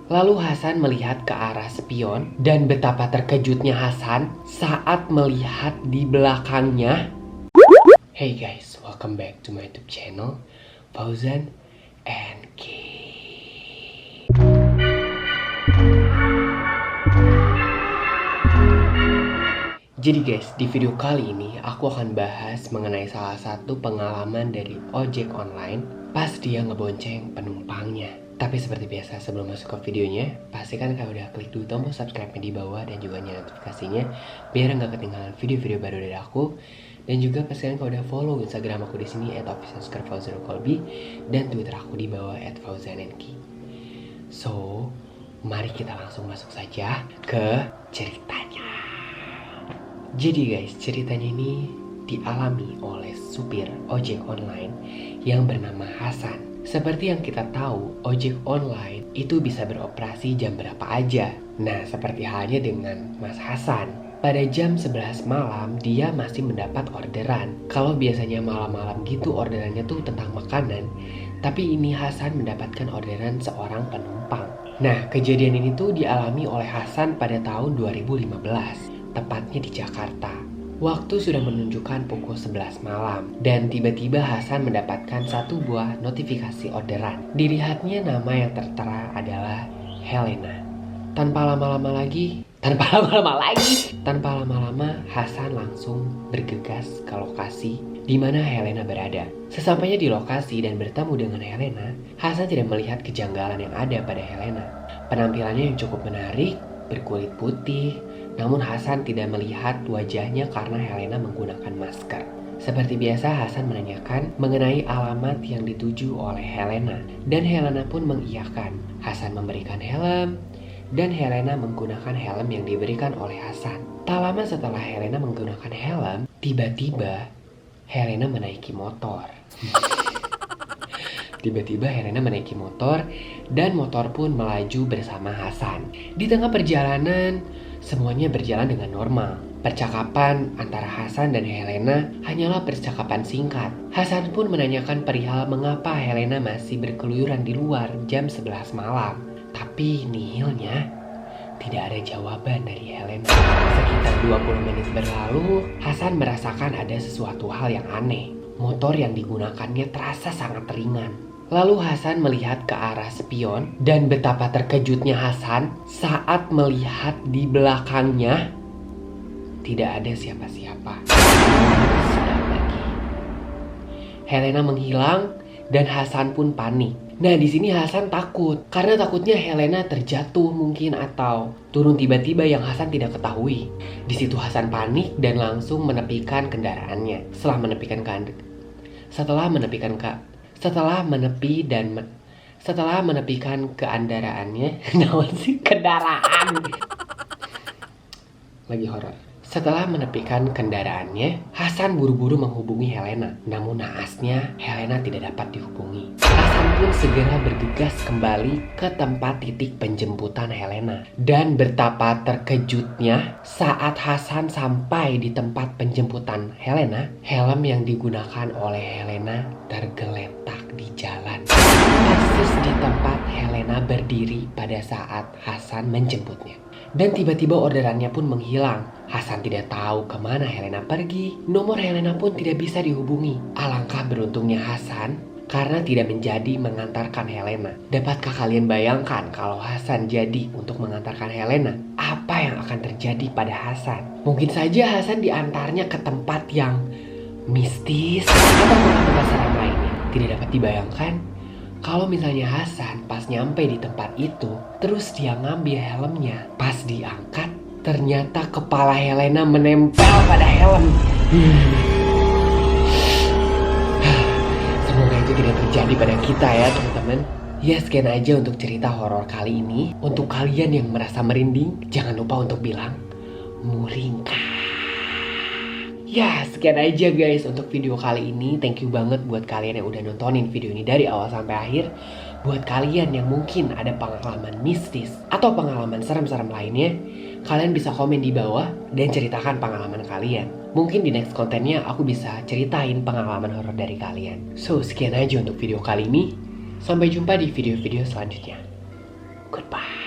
Lalu Hasan melihat ke arah spion dan betapa terkejutnya Hasan saat melihat di belakangnya. Hey guys, welcome back to my YouTube channel, Fauzan and Ki. Jadi guys, di video kali ini aku akan bahas mengenai salah satu pengalaman dari ojek online pas dia ngebonceng penumpangnya. Tapi seperti biasa, sebelum masuk ke videonya, pastikan kalian udah klik dulu tombol subscribe di bawah dan juga nyalain notifikasinya biar nggak ketinggalan video-video baru dari aku. Dan juga pastikan kalian udah follow Instagram aku di sini @official_fauzankolbi dan Twitter aku di bawah @fauzanenki. So, mari kita langsung masuk saja ke ceritanya. Jadi guys, ceritanya ini dialami oleh supir ojek online yang bernama Hasan. Seperti yang kita tahu, ojek online itu bisa beroperasi jam berapa aja. Nah, seperti halnya dengan Mas Hasan. Pada jam 11 malam, dia masih mendapat orderan. Kalau biasanya malam-malam gitu orderannya tuh tentang makanan, tapi ini Hasan mendapatkan orderan seorang penumpang. Nah, kejadian ini tuh dialami oleh Hasan pada tahun 2015, tepatnya di Jakarta. Waktu sudah menunjukkan pukul 11 malam dan tiba-tiba Hasan mendapatkan satu buah notifikasi orderan. Dilihatnya nama yang tertera adalah Helena. Tanpa lama-lama Hasan langsung bergegas ke lokasi di mana Helena berada. Sesampainya di lokasi dan bertemu dengan Helena, Hasan tidak melihat kejanggalan yang ada pada Helena. Penampilannya yang cukup menarik, berkulit putih, namun Hasan tidak melihat wajahnya karena Helena menggunakan masker. Seperti biasa, Hasan menanyakan mengenai alamat yang dituju oleh Helena dan Helena pun mengiyakan. Hasan memberikan helm dan Helena menggunakan helm yang diberikan oleh Hasan. Tak lama setelah Helena menggunakan helm, tiba-tiba Helena menaiki motor. Tiba-tiba Helena menaiki motor dan motor pun melaju bersama Hasan. Di tengah perjalanan, semuanya berjalan dengan normal. Percakapan antara Hasan dan Helena hanyalah percakapan singkat. Hasan pun menanyakan perihal mengapa Helena masih berkeluyuran di luar jam 11 malam. Tapi nihilnya, tidak ada jawaban dari Helena. Sekitar 20 menit berlalu, Hasan merasakan ada sesuatu hal yang aneh. Motor yang digunakannya terasa sangat ringan. Lalu Hasan melihat ke arah spion dan betapa terkejutnya Hasan saat melihat di belakangnya tidak ada siapa-siapa. Sudah pergi. Helena menghilang dan Hasan pun panik. Nah, di sini Hasan takut karena takutnya Helena terjatuh mungkin atau turun tiba-tiba yang Hasan tidak ketahui. Di situ Hasan panik dan langsung menepikan kendaraannya. Setelah menepikan kendaraannya, kendaraan lagi horor. Setelah menepikan kendaraannya, Hasan buru-buru menghubungi Helena. Namun naasnya, Helena tidak dapat dihubungi. Hasan pun segera bergegas kembali ke tempat titik penjemputan Helena. Dan betapa terkejutnya saat Hasan sampai di tempat penjemputan Helena, helm yang digunakan oleh Helena tergeletak di jalan. Persis di tempat Helena berdiri pada saat Hasan menjemputnya. Dan tiba-tiba orderannya pun menghilang. Hasan tidak tahu kemana Helena pergi. Nomor Helena pun tidak bisa dihubungi. Alangkah beruntungnya Hasan karena tidak menjadi mengantarkan Helena. Dapatkah kalian bayangkan kalau Hasan jadi untuk mengantarkan Helena? Apa yang akan terjadi pada Hasan? Mungkin saja Hasan diantarnya ke tempat yang mistis atau tempat serem lainnya. Tidak dapat dibayangkan kalau misalnya Hasan pas nyampe di tempat itu, terus dia ngambil helmnya. Pas diangkat, ternyata kepala Helena menempel pada helm. Semoga itu tidak terjadi pada kita ya teman-teman. Ya, sekian aja untuk cerita horor kali ini. Untuk kalian yang merasa merinding, jangan lupa untuk bilang muringkak. Ya, sekian aja guys untuk video kali ini. Thank you banget buat kalian yang udah nontonin video ini dari awal sampai akhir. Buat kalian yang mungkin ada pengalaman mistis atau pengalaman serem-serem lainnya, kalian bisa komen di bawah dan ceritakan pengalaman kalian. Mungkin di next kontennya aku bisa ceritain pengalaman horor dari kalian. So, sekian aja untuk video kali ini. Sampai jumpa di video-video selanjutnya. Goodbye.